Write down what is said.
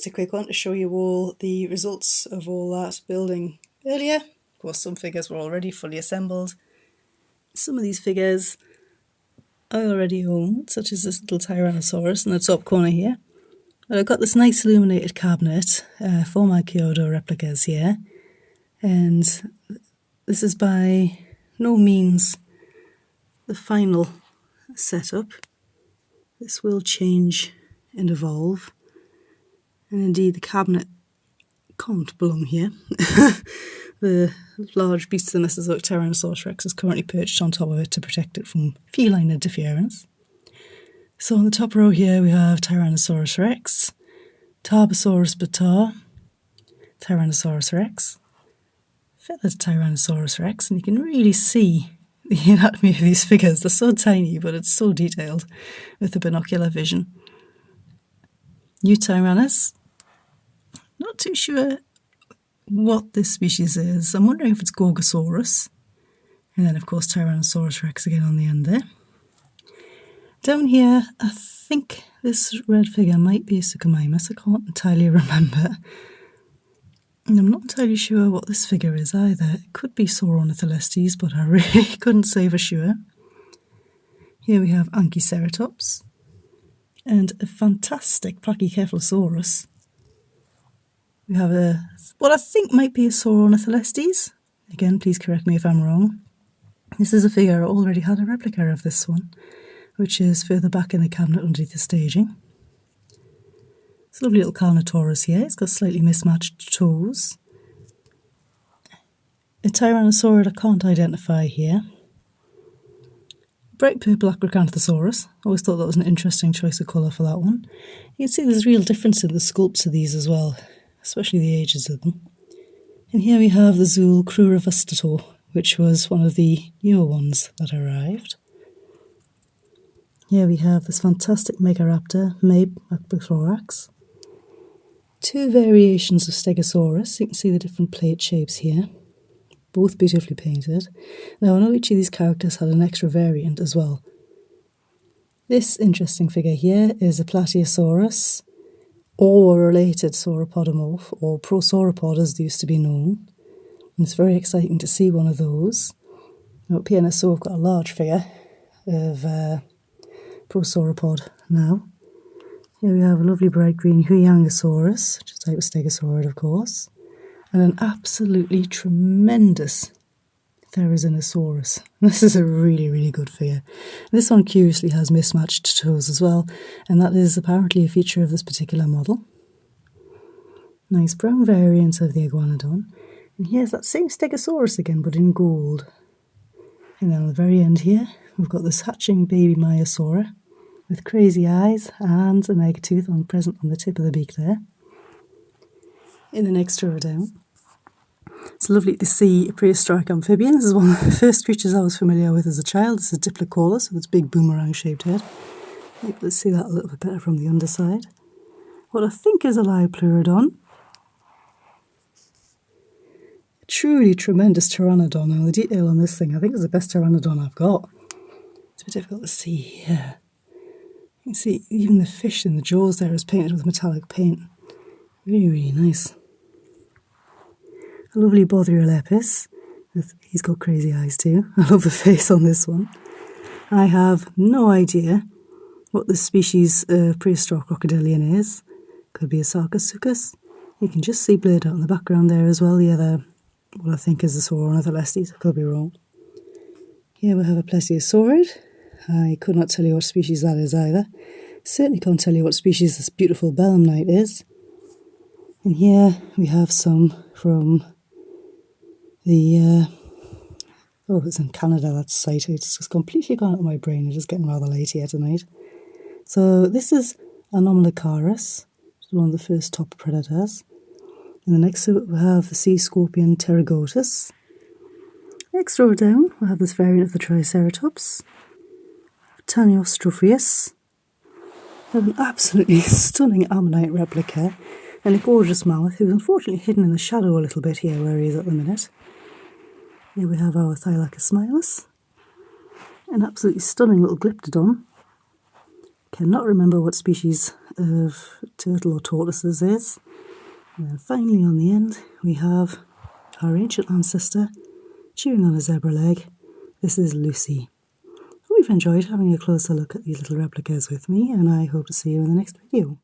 just a quick one to show you all the results of all that building earlier. Of course, some figures were already fully assembled. Some of these figures I already own, such as this little Tyrannosaurus in the top corner here. But I've got this nice illuminated cabinet for my Kaiyodo replicas here, and this is by no means the final setup. This will change and evolve, and indeed the cabinet can't belong here. The large beast of the Mesozoic Tyrannosaurus Rex is currently perched on top of it to protect it from feline interference. So on the top row here we have Tyrannosaurus Rex, Tarbosaurus bataar, Tyrannosaurus Rex, feathered Tyrannosaurus Rex, and you can really see the anatomy of these figures. They're so tiny, but it's so detailed with the binocular vision. Eutyrannus, not too sure what this species is. I'm wondering if it's Gorgosaurus. And then of course Tyrannosaurus Rex again on the end there. Down here, I think this red figure might be a Suchomimus. I can't entirely remember. And I'm not entirely sure what this figure is either. It could be Sauronitholestes, but I really couldn't say for sure. Here we have Anchiceratops and a fantastic Pachycephalosaurus. We have what I think might be a Sauronitholestes. Again, please correct me if I'm wrong. This is a figure I already had a replica of this one, which is further back in the cabinet underneath the staging. It's a lovely little Carnotaurus here. It's got slightly mismatched toes. A Tyrannosaurid I can't identify here. Bright purple Acrocanthosaurus. Always thought that was an interesting choice of colour for that one. You can see there's a real difference in the sculpts of these as well, especially the ages of them. And here we have the Zool Cruravastator, which was one of the newer ones that arrived. Here we have this fantastic Megaraptor, Mabe Macrothorax. Two variations of Stegosaurus. You can see the different plate shapes here, both beautifully painted. Now I know each of these characters had an extra variant as well. This interesting figure here is a Plateosaurus, or a related sauropodomorph, or prosauropod as they used to be known. And it's very exciting to see one of those. Now at PNSO I've got a large figure of prosauropod now. Here we have a lovely bright green Huyangosaurus, which is a type of Stegosaurid of course, and an absolutely tremendous Therizinosaurus. This is a really, really good figure. This one curiously has mismatched toes as well, and that is apparently a feature of this particular model. Nice brown variant of the Iguanodon. And here's that same Stegosaurus again, but in gold. And then on the very end here, we've got this hatching baby Maiasaura with crazy eyes and an egg tooth present on the tip of the beak there. In the next row down, it's lovely to see a prehistoric amphibian. This is one of the first creatures I was familiar with as a child. This is Diplocaulus with its big boomerang-shaped head. Let's see that a little bit better from the underside. What I think is a Liopleurodon. A truly tremendous Pteranodon. Now the detail on this thing, I think is the best Pteranodon I've got. It's a bit difficult to see here. You can see even the fish in the jaws there is painted with metallic paint. Really, really nice. A lovely Bothrialepis. He's got crazy eyes too. I love the face on this one. I have no idea what this species of prehistoric crocodilian is. Could be a Sarcosuchus. You can just see blurred out in the background there as well. The other, what I think is a Sauronitholestes. I could be wrong. Here we have a Plesiosaurid. I could not tell you what species that is either. Certainly can't tell you what species this beautiful Belemnite is. And here we have some from the, it's in Canada, that site. It's just completely gone out of my brain. It is getting rather late here tonight. So this is Anomalocaris, which is one of the first top predators. And the next to it we have the sea scorpion Pterygotus. Next row down we have this variant of the Triceratops, Taniostropheus. We have an absolutely stunning ammonite replica and a gorgeous mammoth who's unfortunately hidden in the shadow a little bit here where he is at the minute. Here we have our Thylacus smilus, an absolutely stunning little Glyptodon. Cannot remember what species of turtle or tortoises is. And then finally on the end we have our ancient ancestor chewing on a zebra leg. This is Lucy. Hope you've enjoyed having a closer look at these little replicas with me, and I hope to see you in the next video.